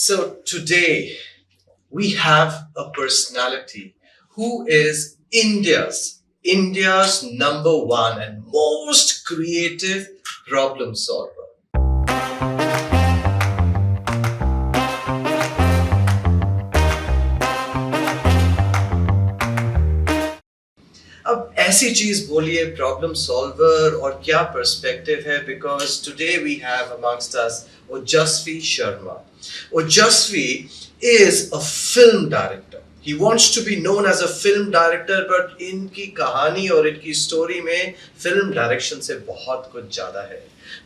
So today we have a personality who is India's number one and most creative problem solver. अब ऐसी चीज बोलिए problem solver और क्या पर्सपेक्टिव है because today we have amongst us Ojasvi Sharma. Ojasvi is a film director. He wants to be known as a film director, but इनकी कहानी और इनकी स्टोरी में फिल्म डायरेक्शन से बहुत कुछ ज्यादा है.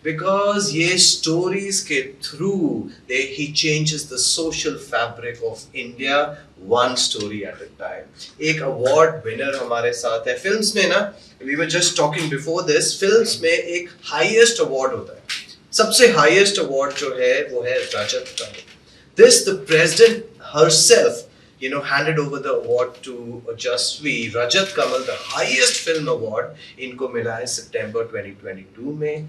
Because ये stories के through he changes the social fabric of India one story at a time. एक award winner हमारे साथ है. Films में ना, we were just talking before this, films में एक highest award होता है. सबसे highest award जो है वो है रजत कमल. This the president herself, handed over the award to Ojasvi. Rajat Kamal, the highest film award, इनको मिला है September 2022 में.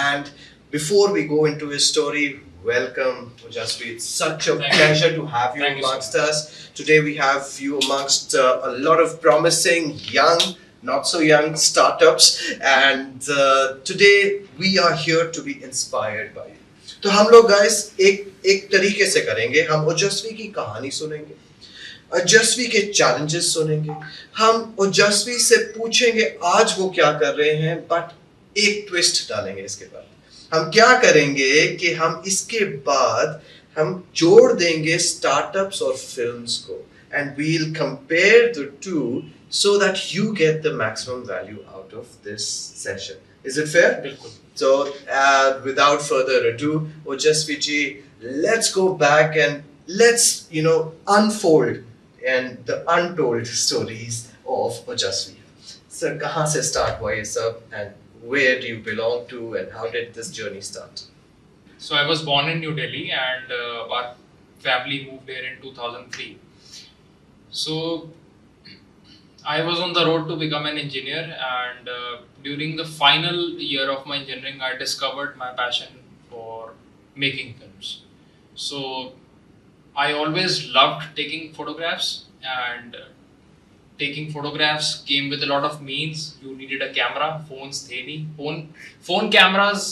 And before we go into his story, welcome Ojasvi. It's such a pleasure to have you amongst us. Today we have you amongst a lot of promising young, not so young startups, and today we are here to be inspired by you. तो हम लोग guys एक तरीके से करेंगे. हम ओजस्वी की कहानी सुनेंगे, ओजस्वी के चैलेंजेस सुनेंगे, हम ओजस्वी से पूछेंगे आज वो क्या कर रहे हैं, बट एक ट्विस्ट डालेंगे इसके बाद. हम क्या करेंगे कि हम इसके बाद हम जोड़ देंगे स्टार्टअप्स और फिल्म्स को, and we will compare the two so that you get the maximum value out of this session. Is it fair? बिल्कुल. So without further ado, Ojasvi ji, let's go back and let's unfold and the untold stories of Ojasvi. Sir, kahan se start हुआ ये सब, and where do you belong to and how did this journey start? So I was born in New Delhi and our family moved here in 2003. So I was on the road to become an engineer, and during the final year of my engineering, I discovered my passion for making films. So I always loved taking photographs, and taking photographs came with a lot of means. You needed a camera, phones थे नहीं, phone cameras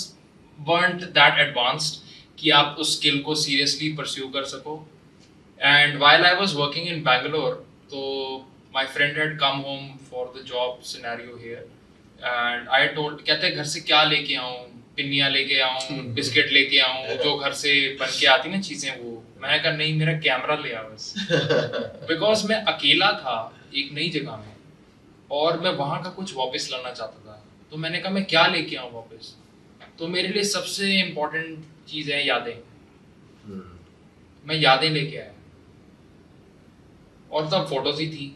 weren't that advanced कि आप उस skill को seriously pursue कर सको. And while I was working in Bangalore, तो my friend had come home for the job scenario here, and I told, कहते घर से क्या लेके आऊँ, पिन्नियाँ लेके आऊँ, बिस्किट लेके आऊँ, जो घर से बन के आती ना चीजें, वो मैंने कहा नहीं, मेरा कैमरा ले आओ बस. बिकॉज मैं अकेला था एक नई जगह में और मैं वहाँ का कुछ वापस लाना चाहता था. तो मैंने कहा मैं क्या लेके आऊँ वापस. तो मेरे लिए सबसे इम्पोर्टेंट चीज़ है यादें. मैं यादें लेके आया और तब फोटोज ही थी.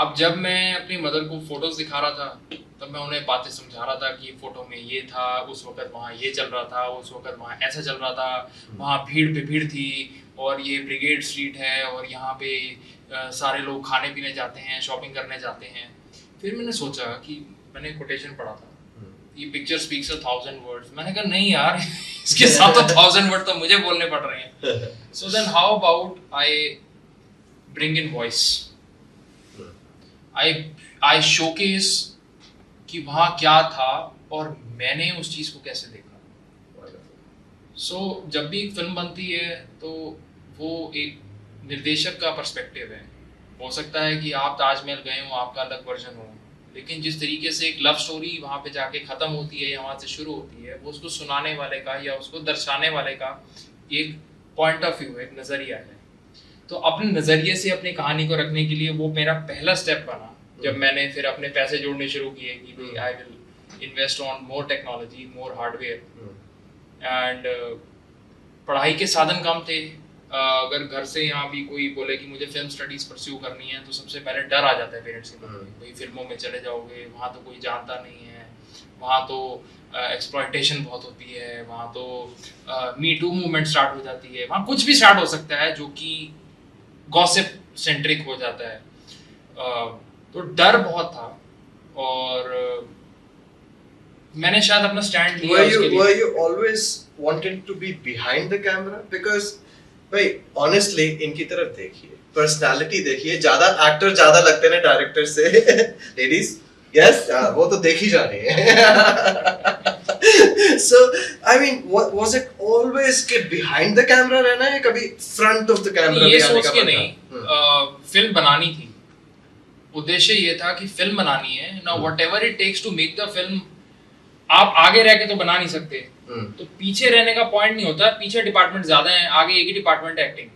अब जब मैं अपनी मदर को फोटोज दिखा रहा था तब मैं उन्हें बातें समझा रहा था कि ये फोटो में ये था, उस वक्त वहाँ ये चल रहा था, उस वक्त वहाँ ऐसा चल रहा था, वहाँ भीड़ पे भीड़ थी और ये ब्रिगेड स्ट्रीट है और यहाँ पे सारे लोग खाने पीने जाते हैं, शॉपिंग करने जाते हैं. फिर मैंने सोचा कि मैंने कोटेशन पढ़ा था, ये पिक्चर स्पीक्स 1000 वर्ड्स. मैंने कहा नहीं यार, इसके साथ तो 1000 वर्ड तो मुझे बोलने पड़ रहे हैं. So then how about I bring in voice, I showcase कि वहाँ क्या था और मैंने उस चीज़ को कैसे देखा. So जब भी एक फिल्म बनती है तो वो एक निर्देशक का पर्सपेक्टिव है. हो सकता है कि आप ताजमहल गए हो, आपका अलग वर्जन हो, लेकिन जिस तरीके से एक लव स्टोरी वहाँ पे जाके ख़त्म होती है या वहाँ से शुरू होती है, वो उसको सुनाने वाले का या उसको दर्शाने वाले का एक पॉइंट ऑफ व्यू है, एक नज़रिया है. तो अपने नज़रिए से अपनी कहानी को रखने के लिए वो मेरा पहला स्टेप बना जब मैंने फिर अपने पैसे जोड़ने शुरू किए कि भाई I will invest on more technology, more hardware. And पढ़ाई के साधन कम थे. अगर घर से यहाँ भी कोई बोले कि मुझे फिल्म स्टडीज़ परस्यू करनी है तो सबसे पहले डर आ जाता है पेरेंट्स के मन में, भाई फिल्मों में चले जाओगे, वहाँ तो कोई जानता नहीं है, वहाँ तो एक्सप्लॉयटेशन बहुत होती है, वहाँ तो मी टू मूवमेंट स्टार्ट हो जाती है, वहाँ कुछ भी स्टार्ट हो सकता है जो कि गॉसिप सेंट्रिक हो जाता है. तो डर बहुत था और मैंने शायद अपना स्टैंड लिया उसके लिए. Were you always wanted to be behind the camera? Because भाई ऑनेस्टली इनकी तरफ देखिए, पर्सनालिटी देखिए, ज्यादा एक्टर ज्यादा लगते हैं डायरेक्टर से। लेडीज यस, वो तो देखी जा रही है। So I mean, what was it always कि behind the camera रहना है, कभी front of the camera ये भी आने सोच का के मन था? नहीं, फिल्म बनानी थी, उद्देश्य ये था कि फिल्म बनानी है ना, whatever it takes to make the film। आप आगे रह के तो बना नहीं सकते, तो पीछे रहने का पॉइंट नहीं होता। पीछे डिपार्टमेंट ज्यादा है, आगे एक ही डिपार्टमेंट है एक्टिंग,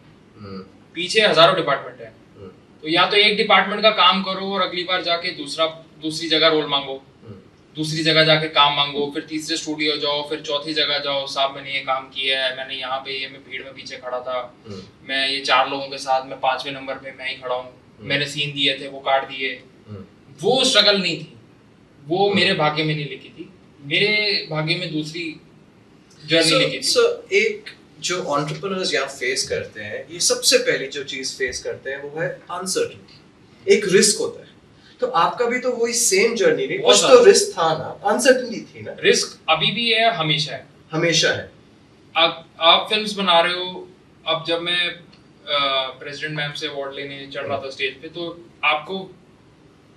पीछे हजारों डिपार्टमेंट है। तो या तो एक डिपार्टमेंट का काम करो और अगली बार जाके दूसरी जगह रोल मांगो, दूसरी जगह जाके काम मांगो, फिर तीसरे स्टूडियो जाओ, फिर चौथी जगह जाओ, साहब मैंने ये काम किया है, मैंने यहाँ पे ये मैं भीड़ में पीछे खड़ा था, मैं ये 4 लोगों के साथ मैं 5वें नंबर पे मैं ही खड़ा हूँ, मैंने सीन दिए थे वो काट दिए। वो स्ट्रगल नहीं थी, वो मेरे भाग्य में नहीं लिखी थी, मेरे भाग्य में दूसरी जर्नी लिखी थी। So एक जो एंटरप्रेन्योर्स यहाँ फेस करते हैं, ये सबसे पहली जो चीज फेस करते हैं वो है अनसर्टेनिटी, एक रिस्क होता है। तो आपका भी तो वही सेम जर्नी नहीं, कुछ तो रिस्क था ना, अनसर्टेनिटी थी ना? रिस्क अभी भी है, हमेशा है, हमेशा है। आप फिल्म्स बना रहे हो। अब जब मैं प्रेसिडेंट मैम से अवार्ड लेने चढ़ रहा था स्टेज पे, तो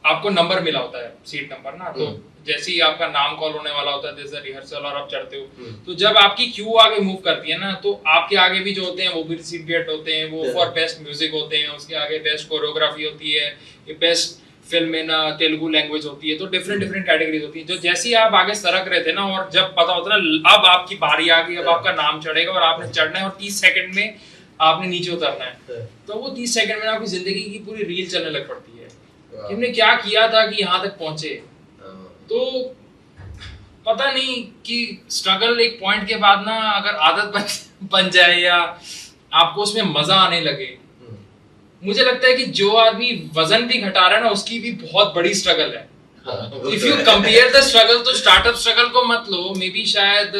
आपको नंबर मिला होता है, सीट नंबर ना, तो जैसे ही आपका नाम कॉल होने वाला होता है, दिस द रिहर्सल, और आप चढ़ते हो, तो जब आपकी क्यू आगे मूव करती है ना, तो आपके आगे भी जो होते हैं वो भी रिसिपिएंट होते हैं, वो फॉर बेस्ट म्यूजिक होते हैं, उसके आगे बेस्ट कोरियोग्राफी होती है, ये best film in Telugu language होती है, तो डिफरेंट कैटेगरीज होती है। जो जैसे ही आप आगे सरक रहे थे ना, और जब पता होता ना अब आपकी बारी आ गई, अब आपका नाम चढ़ेगा और आपने चढ़ना है, और 30 सेकंड में आपने नीचे उतरना है, तो वो 30 सेकंड में आपकी जिंदगी की पूरी रील चलने लग पड़ती है कि हमने क्या किया था कि यहाँ तक पहुंचे। तो पता नहीं कि स्ट्रगल एक पॉइंट के बाद ना, अगर आदत बन जाए या आपको उसमें मजा आने लगे, मुझे लगता है कि जो आदमी वजन भी घटा रहा है ना, उसकी भी बहुत बड़ी स्ट्रगल है। If you compare the struggle, तो स्टार्टअप स्ट्रगल को मत लो, मे बी शायद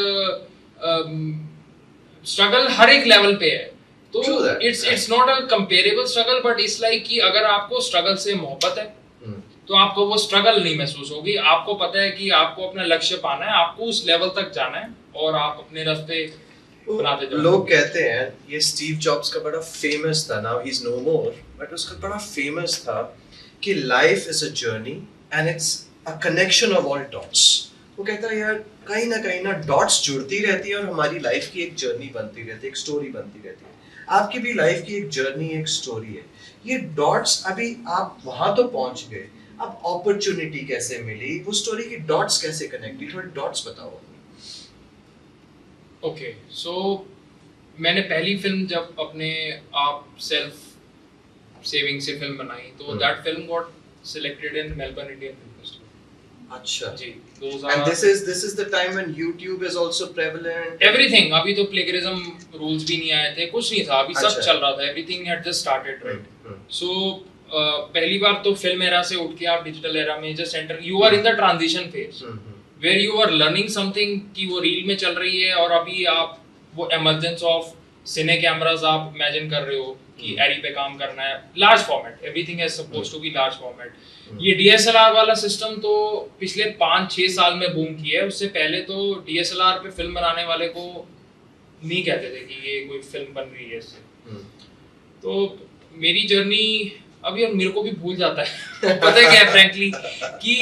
स्ट्रगल हर एक लेवल पे है, तो it's not a comparable struggle, but it's like कि अगर आपको स्ट्रगल से मोहब्बत है तो आपको वो स्ट्रगल नहीं महसूस होगी। आपको पता है कि आपको अपना लक्ष्य पाना है, आपको उस लेवल तक जाना है, और आप अपने रास्ते बनाते जाओ। लोग कहते हैं, ये स्टीव जॉब्स का बड़ा फेमस था, now he is no more, but उसका बड़ा फेमस था कि life is a journey and it's a connection of all dots. वो कहता है यार कहीं ना डॉट्स जुड़ती रहती है और हमारी लाइफ की एक जर्नी बनती रहती है, एक स्टोरी बनती रहती है। आपकी भी लाइफ की एक जर्नी, एक स्टोरी है। ये डॉट्स, अभी आप वहां तो पहुंच गए, अब अपॉर्चुनिटी कैसे मिली, वो स्टोरी की डॉट्स कैसे कनेक्ट हुई, थोड़े डॉट्स बताओ। ओके, सो मैंने पहली फिल्म जब अपने आप सेल्फ सेविंग से फिल्म बनाई, तो that film got selected in Melbourne Indian film festival. अच्छा जी, and this is the time when YouTube is also prevalent, everything। अभी तो प्लेगरिज्म रूल्स भी नहीं आए थे, कुछ नहीं था, अभी सब चल रहा था, everything had just started, right. So पहली बार तो फिल्म एरा से उठ के आप डिजिटल एरा में just enter, you are in the transition phase where you are learning something कि वो रील में चल रही है, और अभी आप वो एमर्जेंस ऑफ सिने कैमरास आप इमेजिन कर रहे हो कि एरी पे काम करना है, large format, everything is supposed to be large format. ये डीएसएलआर वाला सिस्टम तो पिछले 5-6 साल में बूम किया है, उससे पहले तो डीएसएलआर पे फिल्म बनाने वाले को नहीं कहते थे कि ये कोई फिल्म बन रही है इससे। तो मेरी जर्नी अभी अब मेरे को भी भूल जाता है पता है क्या, फ्रैंकली कि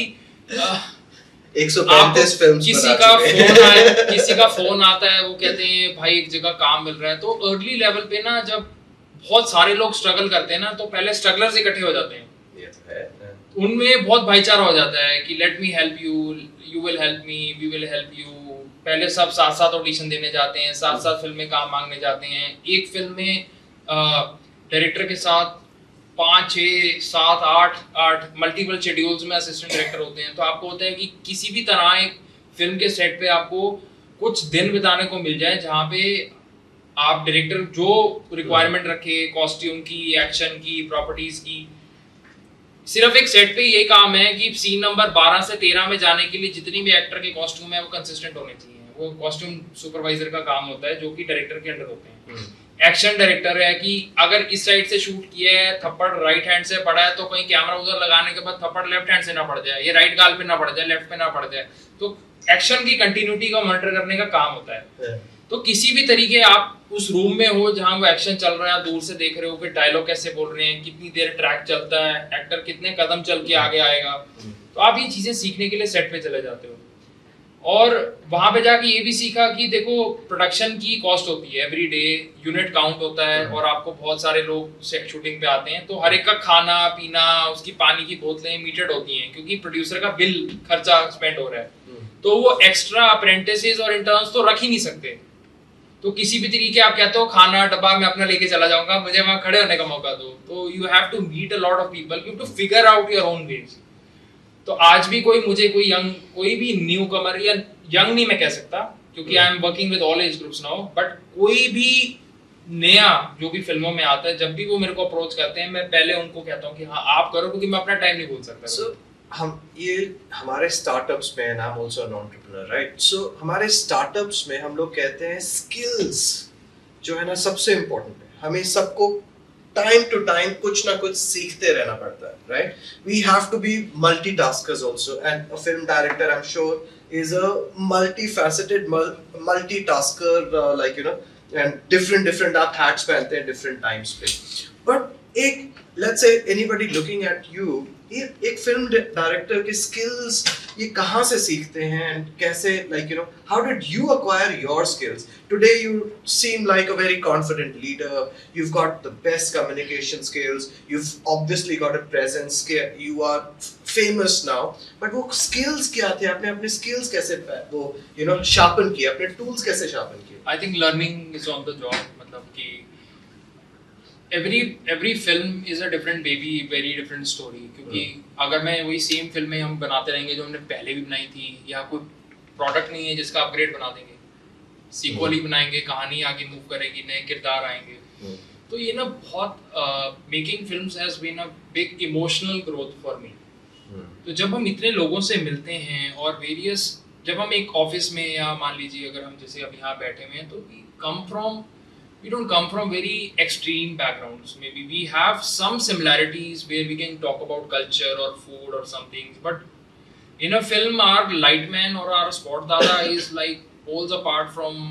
135 फिल्म्स किसी का फोन आता है, वो कहते हैं भाई एक जगह काम मिल रहा है। तो अर्ली लेवल पे ना, जब बहुत सारे लोग स्ट्रगल करते हैं ना, तो पहले स्ट्रगलर्स इकट्ठे हो जाते हैं, उनमें बहुत भाईचारा हो जाता है कि let me help you, you will help me, we will help you. पहले सब साथ साथ ऑडिशन देने जाते हैं, साथ साथ फिल्म में काम मांगने जाते हैं। एक फिल्म में डायरेक्टर के साथ 5, 6, 7, 8 मल्टीपल शेड्यूल्स में असिस्टेंट डायरेक्टर होते हैं। तो आपको होता है कि किसी भी तरह एक फिल्म के सेट पे आपको कुछ दिन बिताने को मिल जाए, जहाँ पे आप डायरेक्टर जो रिक्वायरमेंट रखे, कॉस्ट्यूम की, एक्शन की, प्रॉपर्टीज की, सिर्फ एक सेट पे ये काम है कि सीन नंबर 12 से 13 में जाने के लिए जितनी भी एक्टर के कॉस्ट्यूम है वो कंसिस्टेंट होने चाहिए। वो कॉस्ट्यूम सुपरवाइजर का काम होता है, जो कि डायरेक्टर के अंडर होते हैं। एक्शन डायरेक्टर है कि अगर इस साइड से शूट किया है, थप्पड़ राइट हैंड से पड़ा है, तो कहीं कैमरा उधर लगाने के बाद थप्पड़ लेफ्ट हैंड से ना पड़ जाए, ये राइट गाल पे ना पड़ जाए, लेफ्ट पे ना पड़ जाए। तो एक्शन की कंटिन्यूटी को मॉनिटर करने का काम होता है। तो किसी भी तरीके आप उस रूम में हो जहाँ वो एक्शन चल रहा है, दूर से देख रहे हो कि डायलॉग कैसे बोल रहे हैं, कितनी देर ट्रैक चलता है, एक्टर कितने कदम चल के आगे आएगा, तो आप ये चीजें सीखने के लिए सेट पे चले जाते हो। और वहां पे जाके ये भी सीखा कि देखो प्रोडक्शन की कॉस्ट होती है, एवरी डे यूनिट काउंट होता है, और आपको बहुत सारे लोग शूटिंग पे आते हैं, तो हर एक का खाना पीना, उसकी पानी की बोतलें मीटर्ड होती हैं, क्योंकि प्रोड्यूसर का बिल खर्चा स्पेंड हो रहा है, तो वो एक्स्ट्रा अप्रेंटिसेस और इंटर्न्स तो रख ही नहीं सकते। तो किसी भी तरीके आप कहते हो खाना डब्बा मैं अपना लेके चला जाऊंगा, मुझे वहां खड़े होने का मौका दो, तो you have to meet a lot of people, you have to figure out your own ways. तो आज भी कोई भी न्यू कमर, या यंग नहीं मैं कह सकता क्योंकि I am working with all age groups now, but कोई भी नया जो भी फिल्मों में आता है, जब भी वो मेरे को अप्रोच करते हैं, मैं पहले उनको कहता हूँ कि हाँ आप करो, क्योंकि मैं अपना टाइम नहीं भूल सकता। So, हम ये हमारे स्टार्टअप्स में, and I am also an entrepreneur, right? So हमारे स्टार्टअप्स में हम लोग कहते हैं स्किल्स जो है ना सबसे इम्पोर्टेंट है। हमें सबको टाइम टू टाइम कुछ ना कुछ सीखते रहना पड़ता है, right? We have to be multitaskers also, and a film director I am sure is a multifaceted multitasker, like you know, and different आप hats पहनते हैं different times पे, but एक let's say anybody looking at you, एक film director के skills ये कहाँ से सीखते हैं, and कैसे, like you know, how did you acquire your skills? Today you seem like a very confident leader, you've got the best communication skills, you've obviously got a presence, you are famous now, but वो skills क्या थे? आपने अपने skills कैसे वो you know sharpen किए, अपने tools कैसे sharpen किए? I think learning is on the job, मतलब कि every film is a different baby, very different story, क्योंकि अगर मैं वही सेम फिल्में हम बनाते रहेंगे जो हमने पहले भी बनाई थी, या कोई प्रोडक्ट नहीं है जिसका अपग्रेड बना देंगे, सीक्वल ही बनाएंगे, कहानी आगे मूव करेगी, नए किरदार आएंगे, तो ये ना बहुत making films has been a big emotional growth for me. तो जब हम इतने लोगों से मिलते हैं और वेरियस, जब हम एक ऑफिस में, या मान लीजिए अगर हम जैसे अब यहाँ बैठे हुए हैं, तो we don't come from very extreme backgrounds. Maybe we have some similarities where we can talk about culture or food or something, but in a film our lightman or our spot dada is like poles apart from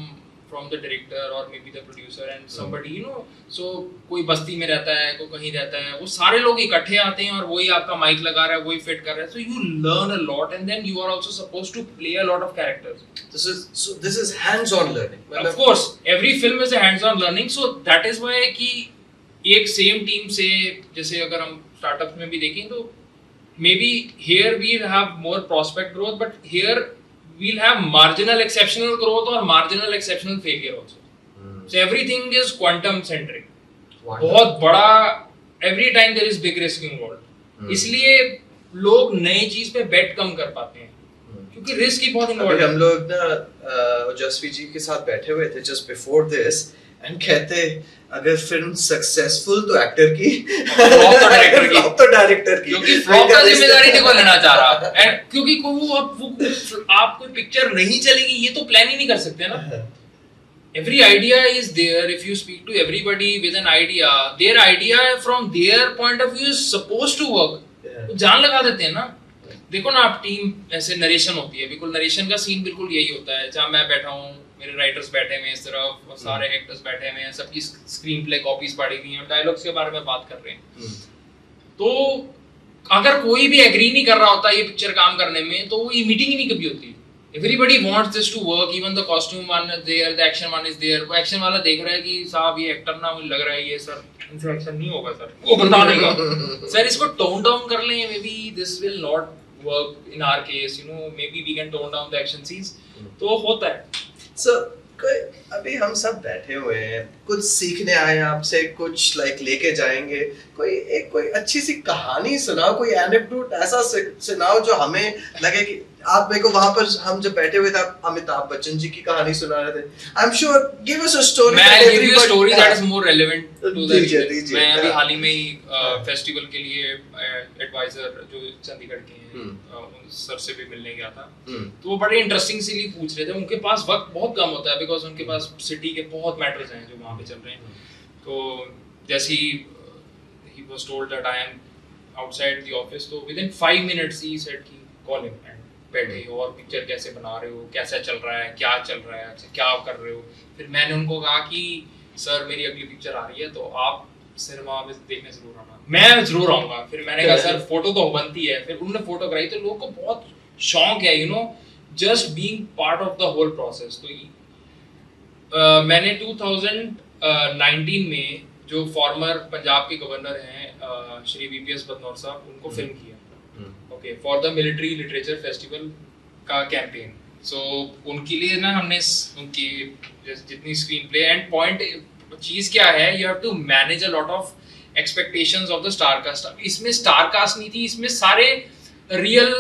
the director or maybe the producer and somebody, you know, so कोई बस्ती में रहता है, कोई कहीं रहता है, वो सारे लोग इकट्ठे आते हैं और वही आपका माइक लगा रहा है, वही फिट कर रहा है, so you learn a lot, and then you are also supposed to play a lot of characters. This is hands-on learning. Of course, every film is a hands-on learning, so that is why कि एक same team से, जैसे अगर हम startup में भी देखें, तो maybe here we'll have more prospect growth, but here we'll have marginal exceptional growth or marginal exceptional failure also. So everything is quantum centric. बहुत बड़ा, every time there is big risk involved. इसलिए लोग नई चीज पे बेट कम कर पाते हैं, क्योंकि रिस्क ही बहुत इन्वॉल्व है। हम लोग ना जसवी जी के साथ बैठे हुए थे जस्ट बिफोर दिस, एंड कहते अगर फिल्म सक्सेसफुल तो एक्टर की, फ्लॉप तो डायरेक्टर की, क्योंकि फ्लॉप का जिम्मेदारी नहीं कोई लेना चाह रहा, एंड क्योंकि वो आप कोई पिक्चर नहीं चलेगी ये तो प्लान ही नहीं कर सकते ना। Every idea is there. If you speak to everybody with an idea, their idea from their point of view is supposed to work. तो जान लगा देते हैं ना। देखो ना, आप टीम ऐसे नरेशन होती है, बिल्कुल नरेशन का सीन बिल्कुल यही होता है, जहाँ मैं बैठा हूँ, मेरे राइटर्स बैठे हुए हैं इस तरफ, और सारे एक्टर्स बैठे हुए हैं, सबकी स्क्रीन प्ले कॉपीज पड़ी हुई हैं, डायलॉग्स के बारे में बात कर रहे हैं। तो अगर कोई भी एग्री नहीं कर रहा होता ये पिक्चर काम करने में, तो ये मीटिंग ही नहीं कभी होती। Everybody wants this to work, even the costume one is there, the action one is there. वो एक्शन वाला देख रहा है कि साहब ये एक्टर ना, मुझे लग रहा है ये सर इनसे एक्शन नहीं होगा सर, वो बता देगा सर इसको टोन डाउन कर लें, maybe this will not work in our case, you know, maybe we can tone down the action scenes. तो होता है। So अभी हम सब बैठे हुए हैं, कुछ सीखने आए हैं आपसे, कुछ लाइक लेके जाएंगे, कोई अच्छी सी कहानी सुनाओ, कोई एनेक्डोट ऐसा सुनाओ जो हमें लगे कि आप मेरे को वहां पर हम जब बैठे हुए थे, अमिताभ बच्चन जी की कहानी सुना रहे थे। I am sure, give us a story. मैं give you a story that is more relevant to the दीजिए। मैं अभी हाल ही में ही फेस्टिवल के लिए एडवाइजर जो चंडीगढ़ के हैं, सर से भी मिलने गया था, तो वो बड़े इंटरेस्टिंग सी पूछ रहे थे। उनके पास वक्त बहुत कम होता है, बिकॉज उनके पास सिटी के बहुत मैटर्स हैं जो वहाँ पे चल रहे हैं। तो जैसे ही was told that I am outside the office, तो विद इन 5 minutes ही सेड कि कॉल हिम, एंड बैठे हो और पिक्चर कैसे बना रहे हो, कैसा चल रहा है, क्या चल रहा है, अच्छा क्या कर रहे हो। फिर मैंने उनको कहा कि सर मेरी अगली पिक्चर आ रही है तो आप सिनेमा में देखने जरूर आना। मैं जरूर आऊंगा। फिर मैंने कहा सर फोटो तो बनती है। फिर उन्होंने फोटो कराई। तो लोगों को बहुत शौक है just being part of the whole process. तो मैंने 2019 में जो फॉर्मर पंजाब के गवर्नर हैं श्री वीपीएस बदनौर साहब, उनको फिल्म किया okay for the military literature festival का कैंपेन। सो उनके लिए ना हमने उनकी जितनी स्क्रीन प्ले एंड पॉइंट चीज क्या है, you have to manage a lot of expectations of the star cast. इसमें स्टार कास्ट नहीं थी, इसमें सारे रियल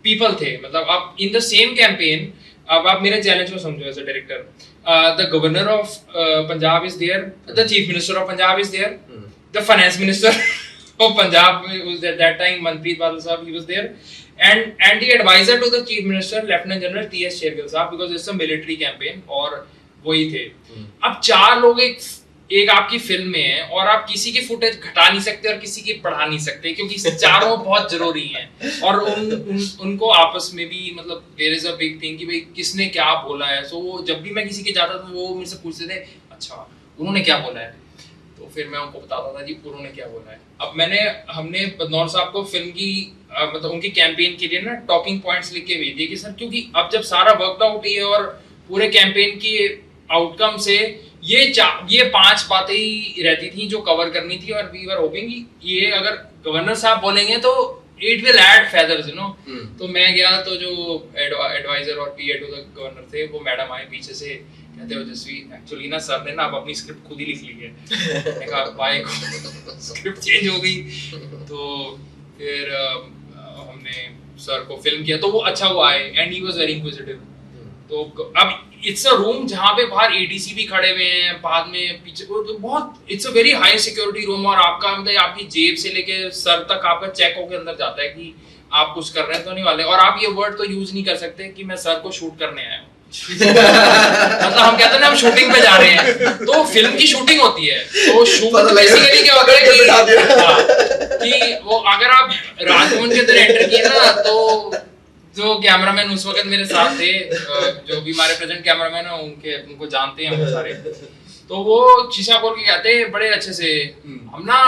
पीपल थे। मतलब आप इन द सेम कैंपेन, अब आप मेरे चैलेंज को समझो as a director, the governor of Punjab is there, the chief minister of Punjab is there, the finance minister of Punjab was at that time Manpreet Badal sahab, he was there, and the advisor to the chief minister Lieutenant General TS Shergill sahab, because it's a military campaign, और वही थे। अब चार लोग एक आपकी film में है और आप किसी की फुटेज घटा नहीं सकते और किसी की बढ़ा नहीं सकते, क्योंकि चारों बहुत जरूरी हैं और उनको आपस में भी मतलब there is a big thing कि भाई किसने क्या बोला है। सो जब भी मैं किसी के जाता था वो मेरे से पूछते थे अच्छा उन्होंने क्या बोला है, तो फिर मैं उनको बताता था जी उन्होंने क्या बोला है। अब हमने बदनौर साहब को फिल्म की मतलब उनकी कैंपेन के लिए ना टॉकिंग पॉइंट्स लिख के भेज दिए कि सर, क्योंकि अब जब सारा वर्कआउट ही है और पूरे कैंपेन की आउटकम से ये 5 बातें ही रहती थी जो कवर करनी थी, और वी वर होपिंग ये अगर गवर्नर साहब बोलेंगे तो इट विल ऐड फेदर्स तो मैं गया तो जो एडवाइजर और पीए टू द गवर्नर थे वो मैडम आए पीछे से, कहते हो जस्वी एक्चुअली ना सर ने ना अब अपनी स्क्रिप्ट खुद ही लिख ली है। मैंने कहा भाई स्क्रिप्ट चेंज हो गई। तो फिर हमने सर को फिल्म किया तो वो अच्छा वो आए and he was very inquisitive. तो अब इट्स अ रूम जहाँ पे बाहर एडीसी भी खड़े हुए हैं, बाद में पीछे तो बहुत it's a very high security room, और आपका मतलब आपकी जेब से लेके सर तक आपका चेक होके अंदर जाता है कि आप कुछ कर रहे हैं तो नहीं वाले, और आप ये वर्ड तो यूज नहीं कर सकते कि मैं सर को शूट करने आया हूँ। मतलब हम कहते हैं ना हम शूटिंग पे जा रहे हैं, तो फिल्म की शूटिंग होती है। तो शूट बेसिकली क्या होता है कि वो अगर आप राजमोहन के अंदर एंटर किए ना, तो जो कैमरामैन उस वक्त मेरे साथ थे, जो भी हमारे प्रेजेंट कैमरामैन है उनको जानते हैं वो सारे, तो वो शीशा खोल के कहते हैं बड़े अच्छे से, हम ना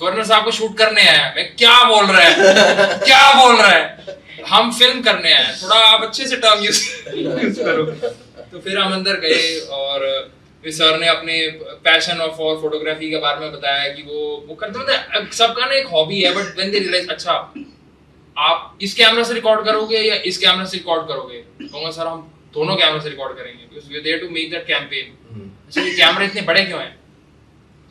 गवर्नर साहब को शूट करने आए हैं। मैं क्या बोल रहा है क्या बोल रहा है, हम फिल्म करने आए हैं, थोड़ा आप अच्छे से टर्म यूज करो। तो फिर हम अंदर गए और फिर सर ने अपने पैशन ऑफ और फोटोग्राफी के बारे में बताया कि वो करते मतलब सबका ना एक हॉबी है, बट व्हेन दे रियलाइज अच्छा आप इस कैमरा से रिकॉर्ड करोगे या इस कैमरा से रिकॉर्ड करोगे, कहूंगा सर हम दोनों कैमरा से रिकॉर्ड करेंगे because we are there to make that campaign. अच्छा ये कैमरा इतने बड़े क्यों हैं,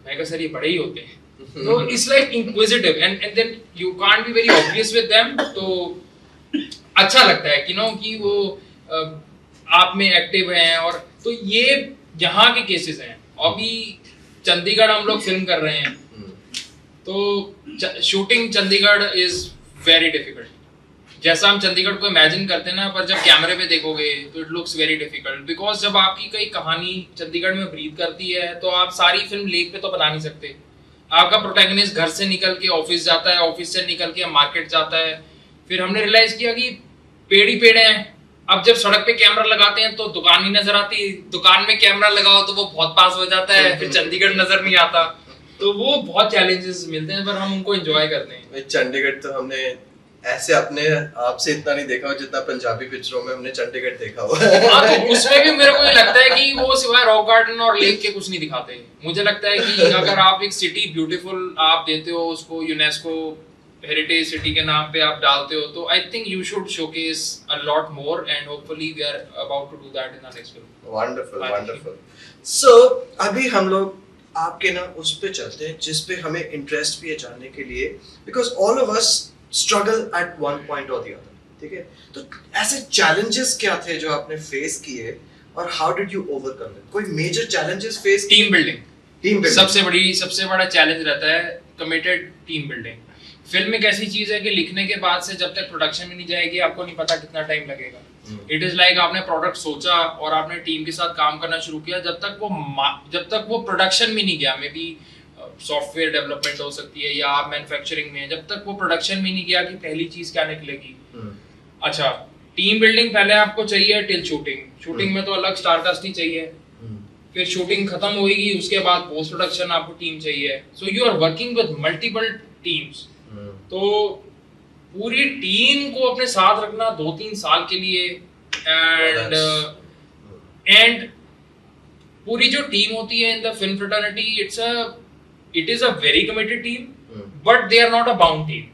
मैं कहा सर ये बड़े ही होते हैं। तो it's like inquisitive and then you can't be very obvious with them, तो अच्छा लगता है कि वो आप में एक्टिव हैं। और तो ये यहाँ के केसेस हैं। अभी चंडीगढ़ हम लोग फिल्म कर रहे हैं, तो shooting Chandigarh is very difficult. जैसा हम चंडीगढ़ को इमेजिन करते हैं ना, पर जब कैमरे पे देखोगे तो it looks very difficult, because जब आपकी कोई कहानी चंडीगढ़ में ब्रीथ करती है तो आप सारी फिल्म लेक पे तो बना नहीं सकते। आपका प्रोटैगनिस्ट घर से निकल के ऑफिस जाता है, ऑफिस से निकल के मार्केट जाता है। फिर हमने रियलाइज किया कि पेड़ ही पेड़ हैं। अब जब सड़क पे कैमरा लगाते हैं तो दुकान नहीं नजर आती, दुकान में कैमरा लगाओ तो वो बहुत पास हो जाता है, फिर चंडीगढ़ नजर नहीं आता। तो वो बहुत चैलेंजेस मिलते हैं, पर हम उनको एंजॉय करते हैं। चंडीगढ़ तो हमने ऐसे अपने आप से इतना नहीं देखा जितना पंजाबी पिक्चरों में हमने चंडीगढ़ देखा हुआ है। हाँ, तो उसमें भी मेरे को ये लगता है कि वो सिवाय रॉक गार्डन और लेक के कुछ नहीं दिखाते। मुझे लगता है कि अगर आप एक सिटी ब्यूटीफुल आप देते हो, उसको यूनेस्को हेरिटेज सिटी के नाम पे आप डालते हो, तो I think you should showcase a lot more and hopefully we are about to do that in the next film. Wonderful wonderful. So अभी हम लोग आपके ना उस पे चलते हैं जिस पे हमें इंटरेस्ट भी है जानने के लिए, because all of us struggle at one point और द अदर, ठीक है? तो ऐसे चैलेंजेस क्या थे जो आपने फेस किए और how did you overcome it? कोई major challenges face? Team building सबसे बड़ा चैलेंज रहता है, कमिटेड टीम बिल्डिंग। फिल्म एक ऐसी चीज है कि लिखने के बाद से जब तक प्रोडक्शन में नहीं जाएगी आपको नहीं पता कितना टाइम लगेगा। इट इज लाइक आपने प्रोडक्ट सोचा और आपने टीम के साथ काम करना शुरू किया, जब तक वो प्रोडक्शन में नहीं गया, मे बी सॉफ्टवेयर डेवलपमेंट हो सकती है या आप मैन्युफैक्चरिंग में, जब तक वो प्रोडक्शन में नहीं गया कि पहली चीज क्या निकलेगी, अच्छा, टीम बिल्डिंग पहले आपको चाहिए टिल शूटिंग में तो अलग स्टार कास्ट ही चाहिए, फिर शूटिंग खत्म होगी उसके बाद पोस्ट प्रोडक्शन आपको टीम चाहिए, so you are working with multiple teams. तो पूरी टीम को अपने साथ रखना 2-3 साल के लिए, एंड पूरी जो टीम होती है in the film fraternity, it is a very committed team, but they are not a bound team.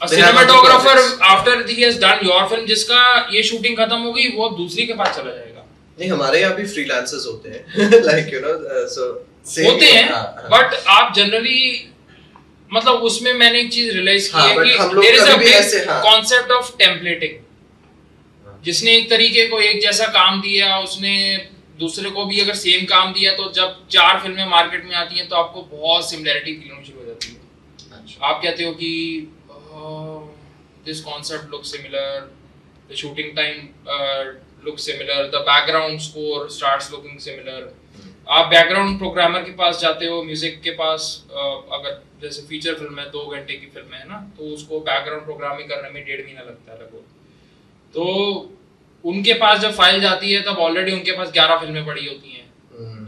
A cinematographer after he has done your film, जिसका ये शूटिंग खत्म हो गई वो अब दूसरी के पास चला जाएगा। नहीं, हमारे यहाँ भी फ्रीलांसर्स होते हैं like you know so होते हैं, बट आप जनरली मतलब उसमें मैंने एक चीज रियलाइज की है कि there is a big concept of templating, जिसने एक तरीके को एक जैसा काम दिया उसने दूसरे को भी अगर सेम काम दिया, तो जब 4 फिल्में मार्केट में आती हैं तो आपको बहुत सिमिलरिटी फील होनी शुरू हो जाती है। आप कहते हो कि this concept looks similar, the shooting time looks similar, the background score starts looking similar। आप बैकग्राउंड प्रोग्रामर के पास जाते हो, म्यूजिक के पास, अगर जैसे फीचर फिल्म है 2 घंटे की फिल्म है ना, तो उसको बैकग्राउंड प्रोग्रामिंग करने में 1.5 महीना लगता है लगभग। तो उनके पास जब फाइल जाती है तब ऑलरेडी उनके पास 11 फिल्में पड़ी होती हैं।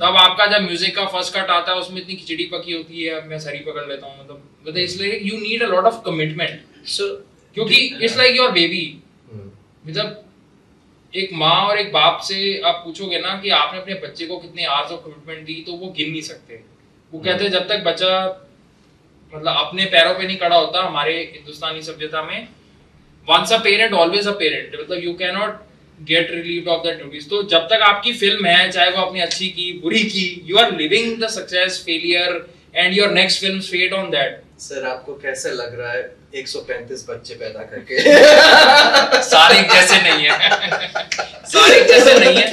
तब आपका जब म्यूजिक का फर्स्ट कट आता है उसमें इतनी खिचड़ी पकी होती है, मैं सरी पकड़ लेता हूँ, मतलब इसलिए you need a lot of commitment, क्योंकि इट्स लाइक योर बेबी। मतलब एक माँ और एक बाप से आप पूछोगे ना कि आपने अपने बच्चे को कितने आवर्स ऑफ कमिटमेंट दी, तो वो गिन नहीं सकते। वो कहते हैं जब तक बच्चा मतलब अपने पैरों पे नहीं खड़ा होता, हमारे हिंदुस्तानी सभ्यता में once a parent always a parent, मतलब you can not get relieved of the duties. तो जब तक आपकी फिल्म है, चाहे वो अपनी अच्छी की बुरी की, you are living the success failure and your next film fed on that. Sir आपको कैसे लग रहा है 135 बच्चे पैदा करके? सारे जैसे नहीं है सारे जैसे नहीं है,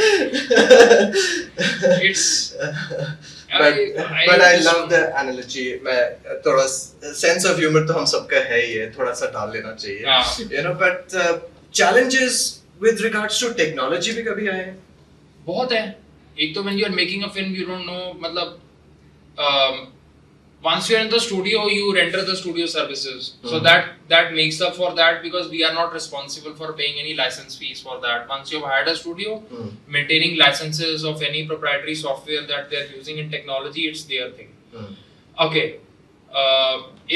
it's but I love the analogy। मैं थोड़ा sense of humor तो हम सबका है ही है, थोड़ा सा डाल लेना चाहिए, you know, but challenges with regards to technology भी कभी आए हैं? बहुत है। एक तो when you are making a film you don't know, मतलब once you are in the studio you render the studio services, so that makes up for that, because we are not responsible for paying any license fees for that. Once you have hired a studio, maintaining licenses of any proprietary software that they are using in technology, it's their thing। okay,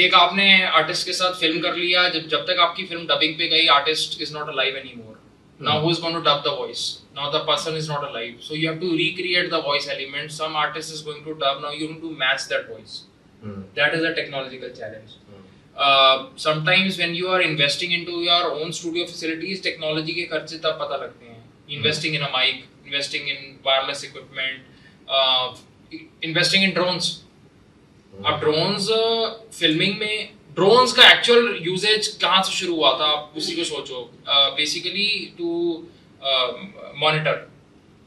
एक आपने artist के साथ film कर लिया, जब तक आपकी film dubbing पे गई, artist is not alive anymore. now who is going to dub the voice? Now the person is not alive, so you have to recreate the voice element. Some artist is going to dub, now you need to match that voice। that is a technological challenge। sometimes when you are investing into your own studio facilities, technology के खर्चे तब पता लगते हैं। investing in a mic, investing in wireless equipment, investing in drones। अब drones filming में drones का actual usage कहाँ से शुरू हुआ था, आप उसी को सोचो। बेसिकली टू मॉनिटर,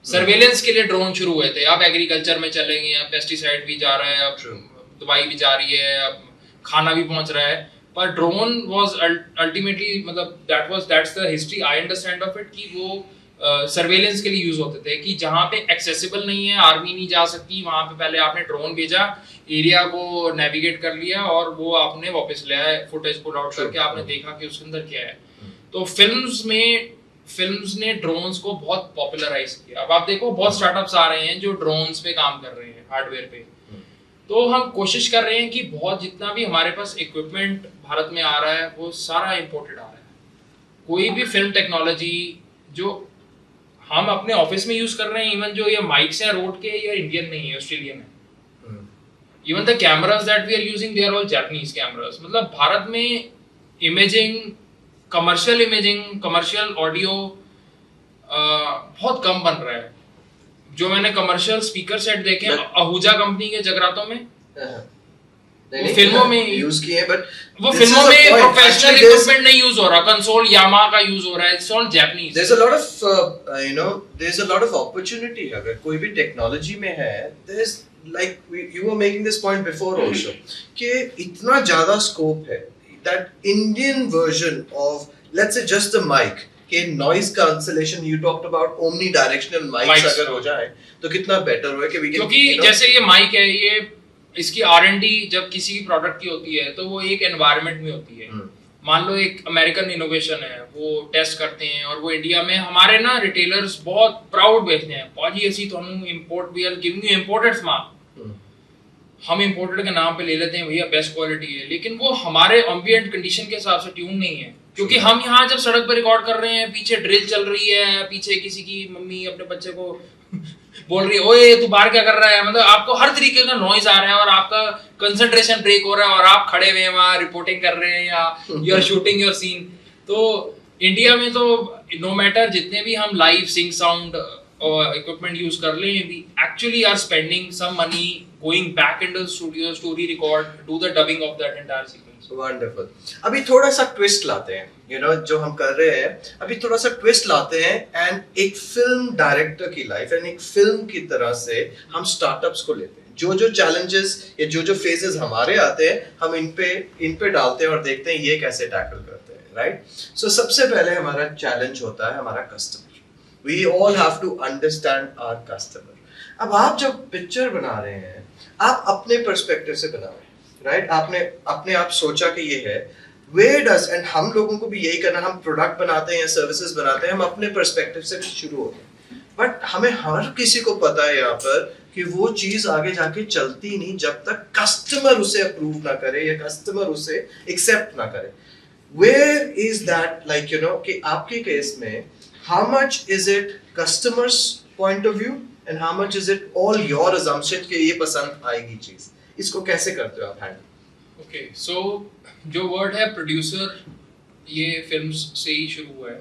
सर्वेलेंस के लिए ड्रोन शुरू हुए थे। आप एग्रीकल्चर में चलेंगे, अब पेस्टिसाइड भी जा रहा है, अब दवाई भी जा रही है, अब खाना भी पहुंच रहा है, पर ड्रोन वाज अल्टीमेटली, मतलब that's the history I understand of it, कि वो सर्वेलेंस के लिए यूज होते थे, कि जहाँ पे एक्सेसिबल नहीं है, आर्मी नहीं जा सकती, वहां पे पहले आपने ड्रोन भेजा, एरिया को नेविगेट कर लिया और वो आपने वापस ले आए, फुटेज पुल आउट करके आपने देखा कि उसके अंदर क्या है। तो फिल्म्स ने ड्रोन्स को बहुत पॉपुलराइज किया। अब आप देखो बहुत स्टार्टअप्स आ रहे हैं जो ड्रोन्स पे काम कर रहे हैं, हार्डवेयर पे। तो हम कोशिश कर रहे हैं कि बहुत जितना भी हमारे पास इक्विपमेंट भारत में आ रहा है वो सारा इंपोर्टेड आ रहा है। कोई भी फिल्म टेक्नोलॉजी जो हम अपने ऑफिस में यूज कर रहे हैं, इवन जो ये माइक्स हैं रोड के, ये इंडियन नहीं है, ऑस्ट्रेलियन है। Even the cameras that we are using, they are all Japanese cameras। मतलब भारत में इमेजिंग, कमर्शियल ऑडियो बहुत कम बन रहा है। जो मैंने कमर्शियल स्पीकर सेट देखे आहूजा कंपनी के जगरातों में, फिल्मों में यूज किए, बट वो फिल्मों में प्रोफेशनल इक्विपमेंट नहीं यूज हो रहा, कंसोल यामाहा का यूज हो रहा है, it's all Japanese. There is a lot of there is a lot of opportunity. अगर कोई भी टेक्नोलॉजी में है, there is like you were making this point before also, कि इतना ज़्यादा स्कोप है, that Indian version of let's say just the mic, कि noise cancellation you talked about, omnidirectional mics अगर हो जाए तो कितना बेटर हो, कि क्योंकि जैसे ये माइक है, ये इसकी R&D जब किसी भी प्रोडक्ट की होती है तो वो एक एनवायरनमेंट में होती है। मान लो एक अमेरिकन इनोवेशन है, वो टेस्ट करते हैं और वो इंडिया में हमारे ना रिटेलर्स बहुत प्राउड बेचते हैं, पाजी ऐसी तो हम import, we are giving you imported सामान, हम इंपोर्टेड के नाम पे ले लेते हैं भैया बेस्ट क्वालिटी है, लेकिन वो हमारे एम्बिएंट कंडीशन के हिसाब से ट्यून नहीं है। क्योंकि हम यहाँ जब सड़क पर रिकॉर्ड कर रहे हैं, पीछे ड्रिल चल रही है, पीछे किसी की मम्मी अपने बच्चे को बोल रही है ओए तू बाहर क्या कर रहा है, मतलब आपको हर तरीके का नॉइज आ रहा है और आपका कंसंट्रेशन ब्रेक हो रहा है और आप खड़े हुए हैं वहां रिपोर्टिंग कर रहे हैं या you are shooting your scene. तो इंडिया में तो नो मैटर जितने भी हम लाइव सिंग साउंड और इक्विपमेंट यूज कर लें, we actually are spending some money going back into the studio to rerecord, do the dubbing of that entire sequence. Wonderful. अभी थोड़ा सा ट्विस्ट लाते हैं, यू नो जो हम कर रहे हैं अभी थोड़ा सा ट्विस्ट लाते हैं एंड एक फिल्म डायरेक्टर की लाइफ एंड एक फिल्म की तरह से हम स्टार्टअप्स को लेते हैं, जो जो चैलेंजेस या जो जो फेजेस हमारे आते हैं हम इन पे डालते हैं और देखते हैं ये कैसे टैकल करते हैं, राइट। सो सबसे पहले हमारा चैलेंज होता है हमारा customer. We all have to understand our customer. अब आप जब पिक्चर बना रहे हैं आप अपने पर्सपेक्टिव से बना रहे हैं, राइट। आपने अपने आप सोचा कि ये है, वेयर डज, एंड हम लोगों को भी यही करना, हम प्रोडक्ट बनाते हैं या सर्विसेज बनाते हैं, हम अपने पर्सपेक्टिव से शुरू होते हैं, बट हमें हर किसी को पता है यहाँ पर कि वो चीज आगे जाके चलती नहीं जब तक कस्टमर उसे अप्रूव ना करे या कस्टमर उसे एक्सेप्ट ना करे। Where is that, like you know कि आपके केस में how much is it customers point of view and how much is it all your assumption कि ये पसंद आएगी चीज, इसको कैसे करते हो आप हैंडल? ओके, सो जो वर्ड है प्रोड्यूसर, ये फिल्म्स से ही शुरू हुआ है,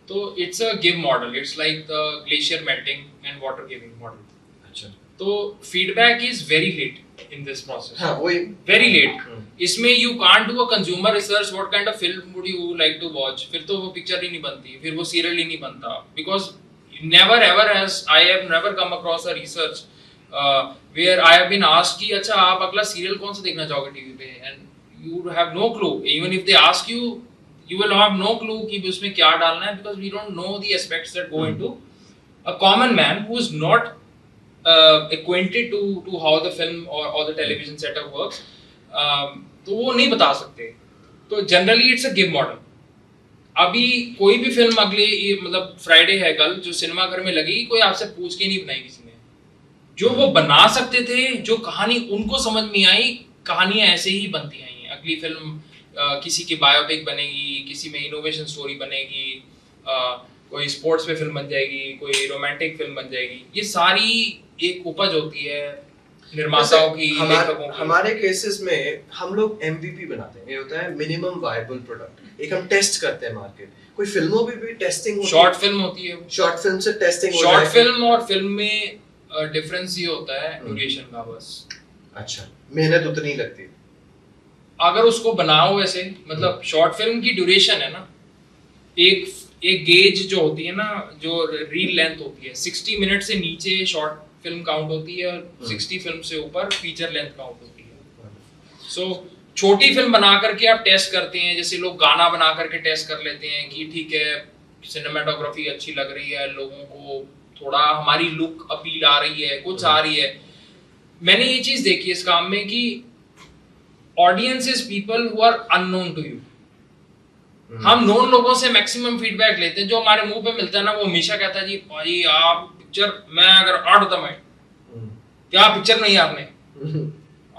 तो it's a give model, it's like the glacier melting and water giving model. अच्छा, तो feedback is very late in this process, हाँ वही वेरी लेट। इसमें you can't do a consumer research what kind of film would you like to watch, फिर तो वो picture ही नहीं बनती, फिर वो सीरियल ही नहीं बनता, because never ever has I have never come across a research where I have been asked कि अच्छा आप अगला सीरियल कौन सा देखना चाहोगे टीवी पे, and you have no clue, even if they ask you, you will have no clue कि उसमें क्या डालना है, because we don't know the aspects that go into a common man who is not acquainted to how the film or the television setup works, तो वो नहीं बता सकते। तो generally it's a give model। अभी कोई भी फिल्म अगले मतलब फ्राइडे है कल जो सिनेमा घर में लगेगी, कोई आपसे पूछ के नहीं बनाई किसी ने, जो वो बना सकते थे, जो कहानी उनको समझ में आई, कहानियां ऐसे ही बनती आई हैं। अगली फिल्म किसी की बायोपिक बनेगी, किसी में इनोवेशन स्टोरी बनेगी, कोई स्पोर्ट्स पे फिल्म बन जाएगी, कोई रोमांटिक फिल्म बन जाएगी, ये सारी एक उपज होती है निर्माताओं की, लेखकों की। हमारे केसेस में हम लोग MVP बनाते हैं, ये होता है मिनिमम वायबल प्रोडक्ट, एक हम टेस्ट करते हैं मार्केट। कोई फिल्मों में भी टेस्टिंग होती है, शॉर्ट फिल्म होती है, शॉर्ट फिल्म से टेस्टिंग हो शॉर्ट फिल्म और फिल्म में डिफरेंस ये होता है ड्यूरेशन का बस। अच्छा, मेहनत उतनी लगती है अगर उसको बनाओ वैसे, मतलब शॉर्ट फिल्म की ड्यूरेशन है ना, एक गेज जो होती है ना, जो रील लेंथ होती है 60 मिनट से नीचे शॉर्ट फिल्म काउंट होती है, और 60 फिल्म से ऊपर फीचर लेंथ काउंट होती है। सो छोटी फिल्म बना करके आप टेस्ट करते हैं, जैसे लोग गाना बना करके टेस्ट कर लेते हैं कि ठीक है सिनेमेटोग्राफी अच्छी लग रही है, लोगों को थोड़ा हमारी लुक अपील आ रही है, कुछ आ रही है। मैंने ये चीज देखी है इस काम में कि audience is people who are unknown to you. हम नोन लोगों से मैक्सिमम फीडबैक लेते हैं, जो हमारे मुंह पे मिलता है ना, वो हमेशा कहता है जी भाई आप पिक्चर, मैं अगर आठ होता मैं क्या पिक्चर नहीं आपने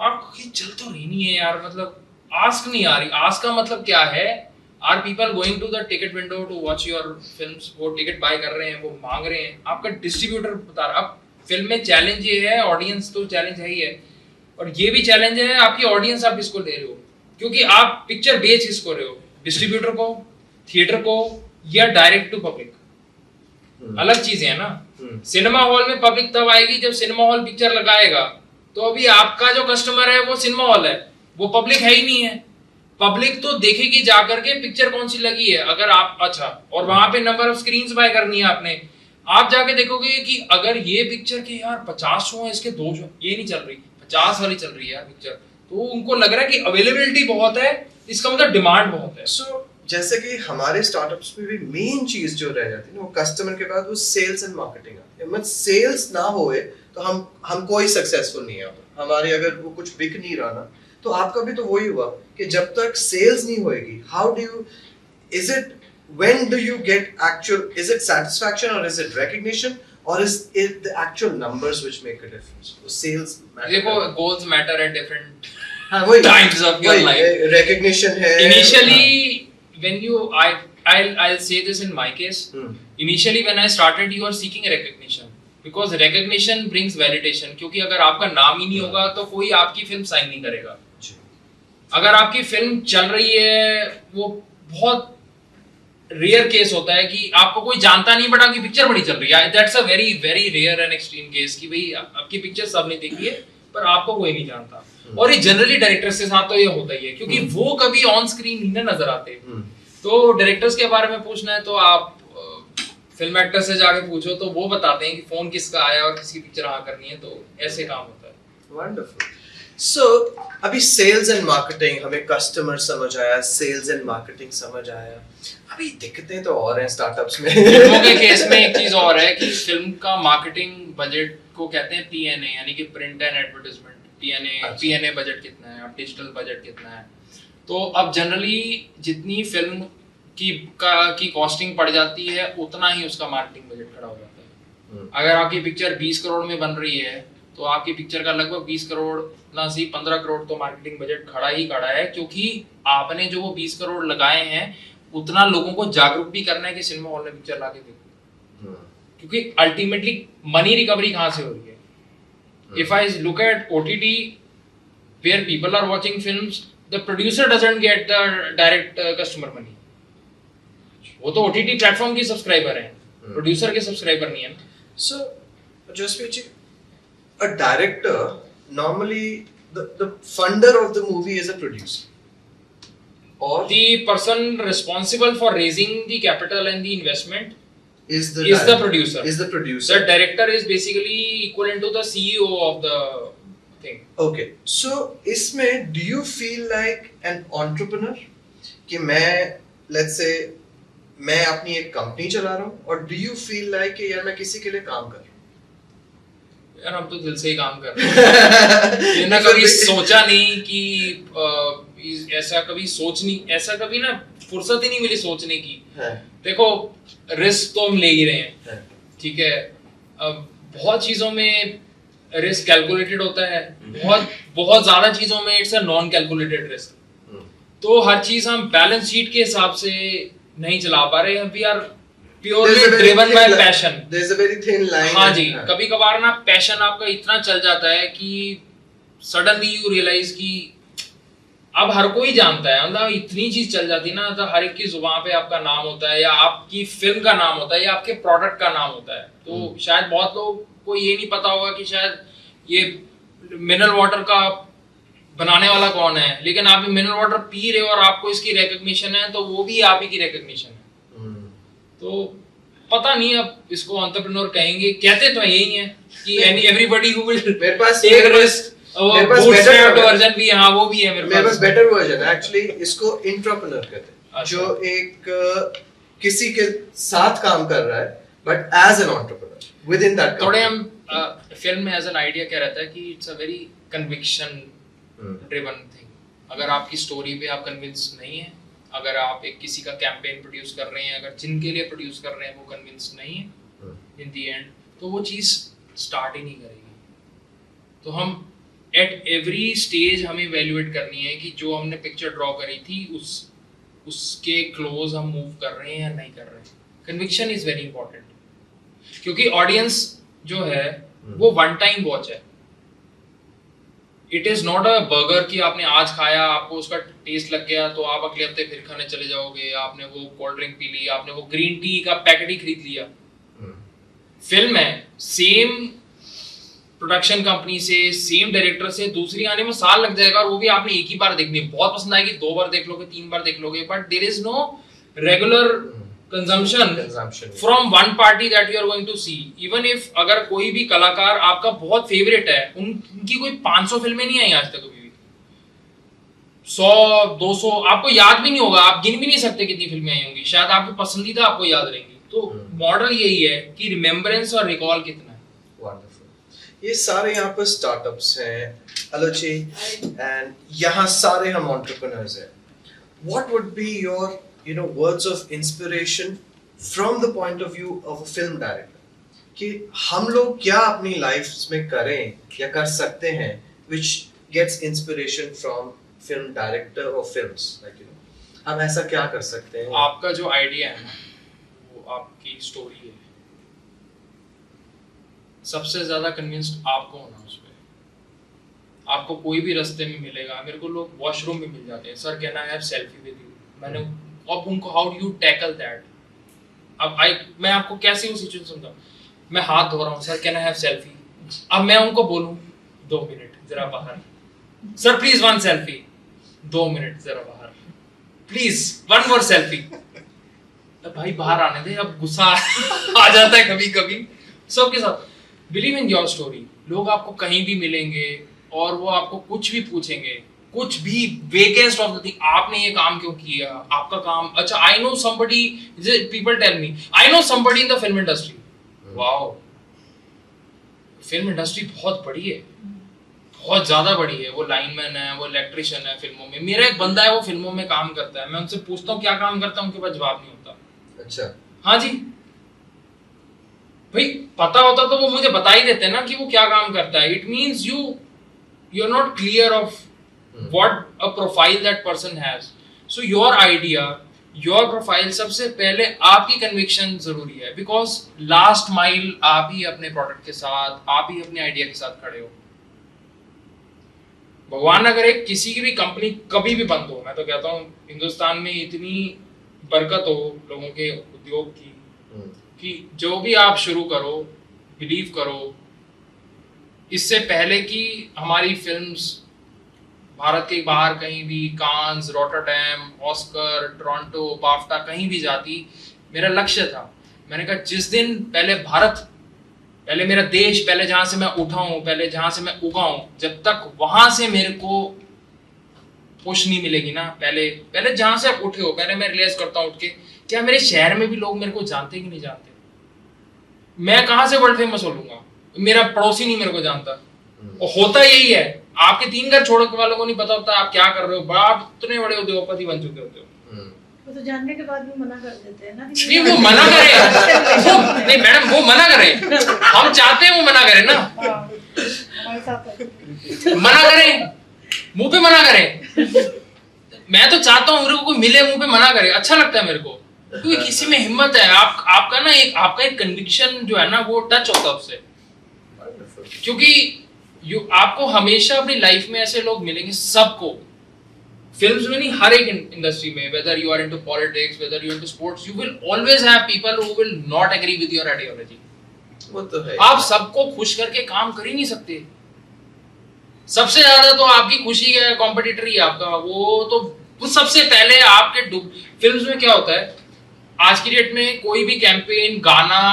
आपकी चल तो रही नहीं है यार, मतलब आस्क नहीं आ रही। आस्क का मतलब क्या है, are people going to the ticket window to watch your films, वो टिकट बाय कर रहे हैं, वो मांग रहे हैं, आपका डिस्ट्रीब्यूटर बता रहा। अब फिल्म में चैलेंज ये है, ऑडियंस तो चैलेंज है ही है, और ये भी चैलेंज है आपकी ऑडियंस आप किसको दे रहे हो, क्योंकि आप पिक्चर बेच किसको रहे हो, डिस्ट्रीब्यूटर को, थिएटर को, या डायरेक्ट टू पब्लिक। अलग चीजें है ना। सिनेमा हॉल में पब्लिक तब आएगी जब सिनेमा हॉल पिक्चर लगाएगा, तो अभी आपका जो कस्टमर है वो सिनेमा हॉल है, वो पब्लिक है ही नहीं है। पब्लिक तो देखेगी जाकर के पिक्चर कौन सी लगी है, अगर आप अच्छा, और वहां पे नंबर ऑफ स्क्रीन्स बाय करनी है आपने, आप जाके देखोगे कि अगर ये पिक्चर के यार 50 शो है, इसके 2 शो, ये नहीं चल रही, 50 वाली चल रही है यार पिक्चर, तो उनको लग रहा है कि अवेलेबिलिटी बहुत है, इसका मतलब डिमांड बहुत है। सो जैसे कि हमारे स्टार्टअप्स में भी मेन चीज जो रह जाती है ना, वो कस्टमर के बाद वो सेल्स एंड मार्केटिंग आती है। मतलब सेल्स ना होए तो हम कोई सक्सेसफुल नहीं है। हमारे अगर वो कुछ बिक नहीं रहा ना, तो आपका भी तो वही हुआ कि जब तक सेल्स नहीं होएगी, how do you, is it, when do you get actual, is it satisfaction or is it recognition or is it the actual numbers which make a difference? So sales matter. देखो goals matter at different हाँ, वही times of your life. Recognition है. Initially when you I'll say this in my case. Initially when I started you are seeking recognition because recognition brings validation. क्योंकि अगर आपका नाम ही नहीं होगा तो कोई आपकी फिल्म साइन नहीं करेगा. अगर आपकी फिल्म चल रही है, वो बहुत रेयर केस होता है कि आपको कोई जानता नहीं बट आपकी पिक्चर बड़ी चल रही है. That's a very very rare and extreme case कि भाई आपकी पिक्चर सबने देखी है पर आपको कोई नहीं जानता. और ये जनरली डायरेक्टर्स के साथ तो ये होता ही है क्योंकि वो कभी ऑन स्क्रीन नहीं ना नजर आते. तो डायरेक्टर्स के बारे में पूछना है तो आप फिल्म एक्टर से जाके पूछो तो वो बताते हैं कि फोन किसका आया और किसकी पिक्चर कहाँ करनी है. तो ऐसे काम होता है. वंडरफुल. सो अभी सेल्स एंड मार्केटिंग, हमें कस्टमर समझ आया, सेल्स एंड मार्केटिंग समझ आया. अभी दिक्कतें तो और हैं स्टार्टअप्स में. फिल्मों के केस में एक चीज और है कि फिल्म का मार्केटिंग बजट को कहते हैं पीएनए, यानी कि print and advertisement. PNA budget कितना है और डिजिटल बजट कितना है. तो अब जनरली जितनी फिल्म की कॉस्टिंग पड़ जाती है उतना ही उसका मार्केटिंग बजट खड़ा हो जाता है. अगर आपकी पिक्चर 20 करोड़ में बन रही है तो आपकी पिक्चर का लगभग 20 करोड़ ना सी 15 करोड़ तो मार्केटिंग बजट खड़ा ही खड़ा है. क्योंकि आपने जो वो 20 करोड़ लगाए हैं उतना लोगों को जागरूक भी करना है कि सिनेमा हॉल में पिक्चर लाके देखो. क्योंकि अल्टीमेटली मनी रिकवरी कहाँ से हो रही है? If I look at OTT where people are watching films, the producer doesn't get the direct customer money. वो तो ओटीटी प्लेटफॉर्म की सब्सक्राइबर हैं, प्रोड्यूसर के सब्सक्राइबर नहीं है. सो जसवीर जी, a director normally the funder of the movie is a producer or the person responsible for raising the capital and the investment is the producer. The director is basically equivalent to the CEO of the thing. Okay, so इसमें do you feel like an entrepreneur कि मैं let's say मैं अपनी एक company चला रहा हूँ, और do you feel like कि यार मैं किसी के लिए काम कर रहा हूँ? यार हम तो दिल से ही काम कर रहे हैं. ये ना कभी सोचा नहीं कि ऐसा कभी ना फुर्सत ही नहीं मिली सोचने की. देखो रिस्क तो हम ले ही रहे हैं, ठीक है. अब बहुत चीजों में रिस्क कैलकुलेटेड होता है, बहुत ज्यादा चीजों में it's a non calculated risk. तो हर चीज हम बैलेंस शीट के हिसाब से नहीं चला पा रहे हैं. We are purely driven by passion. There's a very thin line. हाँ जी, कभी कभार ना पैशन आपका इतना चल जाता है कि suddenly you realize कि अब हर कोई जानता है, मतलब इतनी चीज चल जाती है ना, तो हर एक की जुबान पे आपका नाम होता है या आपकी फिल्म का नाम होता है या आपके प्रोडक्ट का नाम होता है. तो शायद बहुत लोग को ये नहीं पता होगा कि शायद ये मिनरल वाटर का बनाने वाला कौन है, लेकिन आप मिनरल वाटर पी रहे हो और आपको इसकी रिकॉग्निशन है तो वो भी आप ही की रिकॉग्निशन है. तो पता नहीं अब इसको एंटरप्रेन्योर कहेंगे, कहते तो यही है कि एवरीबॉडी हु विल मेरे पास टेक रिस्क, बूटस्ट्रैप्ड वर्जन भी, हाँ वो भी है मेरे पास बेटर वर्जन एक्चुअली. इसको इंट्राप्रेन्योर कहते हैं. जो एक किसी के साथ काम कर रहा है but as an entrepreneur within that. थोड़े हम फिल्म में एज एन आइडिया क्या रहता है कि it's a very conviction driven thing. अगर आपकी स्टोरी पे आप कन्विंस नहीं है, अगर आप एक किसी का कैंपेन प्रोड्यूस कर रहे हैं, अगर जिनके लिए प्रोड्यूस कर रहे हैं वो कन्विंस नहीं है इन दी एंड, तो वो चीज़ स्टार्ट ही नहीं करेगी. तो हम एट एवरी स्टेज हमें इवैल्यूएट करनी है कि जो हमने पिक्चर ड्रॉ करी थी उसके क्लोज हम मूव कर रहे हैं या नहीं कर रहे हैं. कन्विक्शन इज वेरी इंपॉर्टेंट, क्योंकि ऑडियंस जो है वो वन टाइम वॉच है. It is not a burger कि आपने आज खाया, आपको उसका टेस्ट लग गया तो आप अगले हफ्ते फिर खाने चले जाओगे. आपने वो कोल्ड ड्रिंक पी ली, आपने वो ग्रीन टी का पैकेट ही खरीद लिया. फिल्म है सेम प्रोडक्शन कंपनी से, सेम डायरेक्टर से, दूसरी आने में साल लग जाएगा और वो भी आपने एक ही बार देखनी है. बहुत पसंद आएगी, 2 बार देख लोगे, 3 बार देख लोगे, but there is no regular consumption from one party that you are going to see. Even if अगर कोई भी कलाकार आपका बहुत फेवरेट है, उनकी कोई 500 फिल्में नहीं आई आज तक कभी भी, 100 200 आपको याद भी नहीं होगा, आप गिन भी नहीं सकते कितनी फिल्में आई होंगी. शायद आपकी पसंदीदा आपको याद रहेंगी. तो मॉडल यही है कि रिमेम्बरेंस और रिकॉल कितना है. Wonderful. ये सारे यहाँ पर स्टार्टअप्स हैं अलुचि, एंड यहाँ सारे हम एंटरप्रेन्योर्स हैं. What would be your words of inspiration from the point of view of a film director? कि हम लोग क्या अपनी लाइफ में करें या कर सकते हैं which gets inspiration from film director or films, हम ऐसा क्या कर सकते हैं? आपका जो आइडिया है ना, वो आपकी स्टोरी है. सबसे ज्यादा कन्विंस्ड आपको होना उस पे. आपको कोई भी रास्ते में मिलेगा. मेरे को लोग वॉशरूम में मिल जाते हैं, sir can I have selfie with you. मैंने अब उनको how do you tackle that. अब मैं आपको कैसे वो सिचुएशन समझाऊं. मैं हाथ धो रहा हूँ, sir can I have selfie. अब मैं उनको बोलूं 2 मिनट जरा बाहर. Sir please 1 selfie. 2 मिनट जरा बाहर. Please 1 more selfie. भाई बाहर आने दे. अब गुस्सा आ जाता है कभी कभी सबके साथ. Believe in your story. लोग आपको कहीं भी मिलेंगे और वो आपको कुछ भी पूछेंगे, कुछ भी वेकेस्ट ऑफ द थिंग. आपने ये काम क्यों किया, आपका काम अच्छा. I know somebody, people tell me I know somebody in the film industry. Wow, film industry बहुत बड़ी है, बहुत ज्यादा बड़ी है. वो लाइनमैन है, वो इलेक्ट्रिशियन है फिल्मों में. मेरा एक बंदा है वो फिल्मों में काम करता है. मैं उनसे पूछता हूँ क्या काम करता है, उनके पास जवाब नहीं होता. अच्छा, हाँ जी भाई, पता होता तो वो मुझे बता ही देते ना कि वो क्या काम करता है. It means you are not clear of what a profile that person has. So your idea, your profile, सबसे पहले आपकी conviction जरूरी है. Because last mile आप ही अपने product के साथ, आप ही अपने idea के साथ खड़े हो. भगवान ना करे किसी की भी कंपनी कभी भी बंद हो. मैं तो कहता हूँ हिंदुस्तान में इतनी बरकत हो लोगों के उद्योग की कि जो भी आप शुरू करो, बिलीव करो. इससे पहले कि हमारी फिल्म्स भारत के बाहर कहीं भी कांस, रॉटरडैम, ऑस्कर, टोरंटो, बाफ्टा कहीं भी जाती, मेरा लक्ष्य था. मैंने कहा जिस दिन पहले भारत, पहले मेरा देश, पहले जहां से मैं उठा हूं, पहले जहां से मैं उगा हूं, जब तक वहां से मेरे को पुश नहीं मिलेगी ना, पहले जहां से आप उठे हो, पहले मैं रियलाइज करता हूं उठ के क्या मेरे शहर में भी लोग मेरे को जानते कि नहीं जानते. मैं कहां से वर्ल्ड फेमस हो लूंगा, मेरा पड़ोसी नहीं मेरे को जानता. और होता यही है. आपके 3 घर छोड़ के वालों को नहीं पता होता आप क्या कर रहे हो. आप इतने बड़े उद्योगपति बन चुके होते हो. वो तो जानने के बाद भी मना कर देते हैं ना. नहीं वो मना करे. नहीं मैडम वो मना करे. हम चाहते हैं वो मना करे ना. मना करे, मुंह पे मना करे. मैं तो चाहता हूँ मेरे को कोई मिले मुंह पे मना करे. अच्छा लगता है मेरे को, क्योंकि किसी में हिम्मत है. आपका ना आपका एक कन्विक्शन जो है ना वो टच होता है उससे. क्योंकि आपको हमेशा अपनी लाइफ में ऐसे लोग मिलेंगे, सबको. फिल्म्स में नहीं, हर एक इंडस्ट्री में, whether you are into politics, whether you into sports, you will always have people who will not agree with your ideology. वो तो है. आप सबको खुश करके काम कर ही नहीं सकते. सबसे ज्यादा तो आपकी खुशी है कॉम्पिटिटर ही आपका. वो सबसे पहले आपके फिल्म्स में क्या होता है आज की डेट में, कोई भी कैंपेन, गाना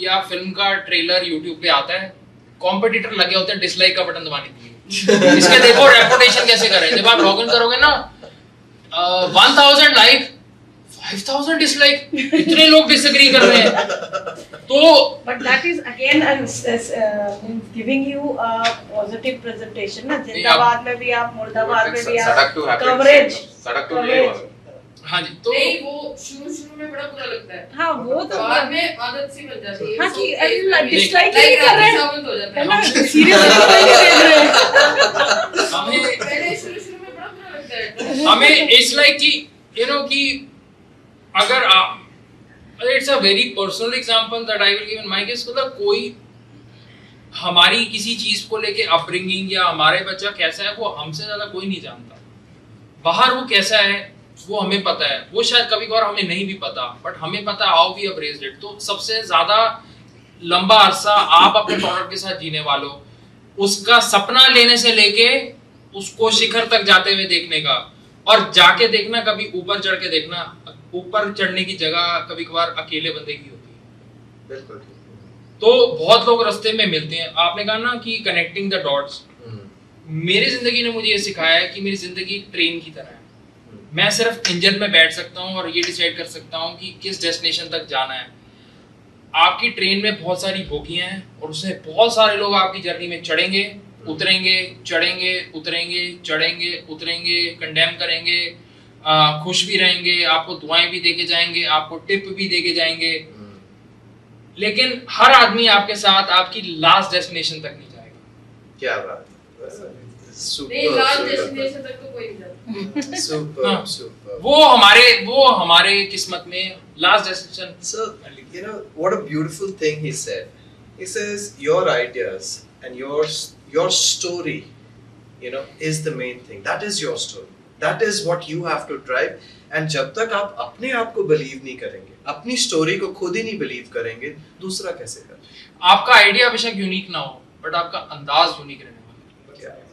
या फिल्म का ट्रेलर यूट्यूब पे आता है, कॉम्पिटिटर लगे होते हैं डिसलाइक का बटन दबाने के लिए. इसके देखो रेपुटेशन कैसे करें. जब आप लॉगिन करोगे ना 1000 लाइक, 5000 डिसलाइक, इतने लोग डिसएग्री कर रहे हैं. तो but that is again giving you a positive presentation ना. जिंदाबाद में भी आप, मुर्दाबाद में भी आप, कवरेज सड़क तो ये वाला. हाँ जी. तो नहीं वो शुरू में बड़ा बुरा लगता है. हाँ वो तो बाद में आदत सी बन जाती है. हाँ कि डिसलाइक लाइक नहीं कर रहे हैं साबित हो जाता है है ना. सीरियसली नहीं देख रहे हैं. हमें पहले शुरू में बड़ा बुरा लगता है. हमें इट्स लाइक कि यू नो कि अगर आप, it's a very personal example that I will give in my case. मतलब कोई हमारी किसी चीज को लेके अपब्रिंगिंग या हमारे बच्चा कैसा है वो हमसे ज्यादा कोई नहीं जानता. बाहर वो कैसा है वो हमें पता है, वो शायद कभी कभार हमें नहीं भी पता, बट हमें पता है how we have raised it. तो सबसे ज्यादा लंबा अरसा आप अपने प्रोडक्ट के साथ जीने वालों, उसका सपना लेने से लेके उसको शिखर तक जाते हुए देखने का, और जाके देखना कभी ऊपर चढ़ के देखना. ऊपर चढ़ने की जगह कभी कभार अकेले बंदे की होती है. बिल्कुल. तो बहुत लोग रास्ते में मिलते हैं. आपने कहा ना कि कनेक्टिंग द डॉट्स. मेरी जिंदगी ने मुझे ये सिखाया है कि मेरी जिंदगी ट्रेन की तरह है. मैं सिर्फ इंजन में बैठ सकता हूँ और ये डिसाइड कर सकता हूँ कि किस डेस्टिनेशन तक जाना है. आपकी ट्रेन में बहुत सारी बोगियां हैं और उसमें बहुत सारे लोग आपकी जर्नी में चढ़ेंगे, उतरेंगे, चढ़ेंगे, उतरेंगे, चढ़ेंगे, उतरेंगे, कंडेम करेंगे, खुश भी रहेंगे, आपको दुआएं भी देके जाएंगे, आपको टिप भी देके जाएंगे, लेकिन हर आदमी आपके साथ आपकी लास्ट डेस्टिनेशन तक नहीं जाएगा। क्या बात है। नहीं, लास्ट डेस्टिनेशन तक तो कोई नहीं जाता। Super, super. वो हमारे किस्मत में last destination. So, you know, what a beautiful thing he said. He says your ideas and your story, you know, is the main thing. That is your story. That is what you have to drive. And जब तक आप अपने आप को believe नहीं करेंगे, अपनी story को खुद ही नहीं believe करेंगे, दूसरा कैसे करेगा? आपका आइडिया बेशक यूनिक ना हो, बट आपका अंदाज यूनिक रहने वाला है।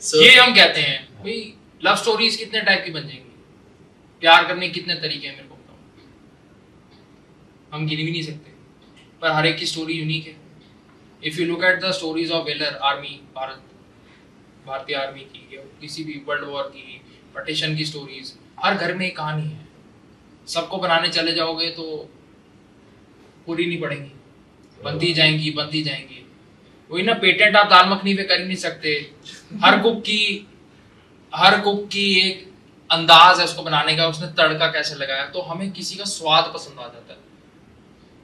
So, ये हम कहते हैं भाई, लव स्टोरीज कितने टाइप की बन जाएंगी, प्यार करने के कितने तरीके हैं, मेरे को बताओ, हम गिन भी नहीं सकते, पर हर एक की स्टोरी यूनिक है। If you look at the stories of velar army, भारतीय आर्मी की या किसी भी वर्ल्ड वॉर की, पार्टीशन की स्टोरीज, हर घर में एक कहानी है। सबको बनाने चले जाओगे तो पूरी नहीं पड़ेंगी, बनती जाएंगी, बनती जाएंगी। वही ना, पेटेंट आप दाल मखनी पे कर ही नहीं सकते। हर कुक की एक अंदाज है उसको बनाने का, उसने तड़का कैसे लगाया, तो हमें किसी का स्वाद पसंद आ जाता है।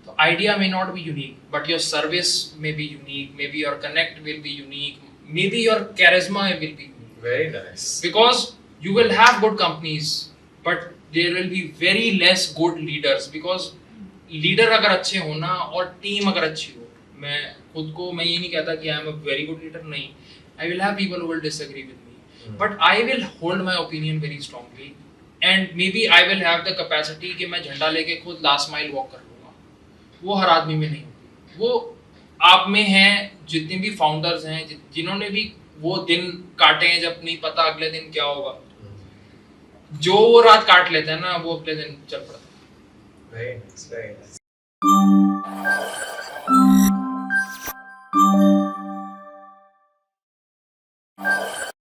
तो idea may not be unique, but your service may be unique, may be your connect will be unique, may be your charisma will be unique. very nice. Because you will have good companies, but there will be very less good leaders. Because leader अगर अच्छे हो ना और team अगर अच्छी हो, मैं ये नहीं कहता कि I am a very good leader, नहीं, I will have people who will disagree with me, but I will hold my opinion very strongly, and maybe I will have the capacity कि मैं झंडा लेके खुद last mile walk कर लूंगा। वो हर आदमी में नहीं होती, वो आप में है। जितने भी फाउंडर्स हैं, जिन्होंने भी वो दिन काटे हैं जब नहीं पता अगले दिन क्या होगा, जो वो रात काट लेते हैं ना, वो अगले दिन चल पड़ता है। Very nice, very nice.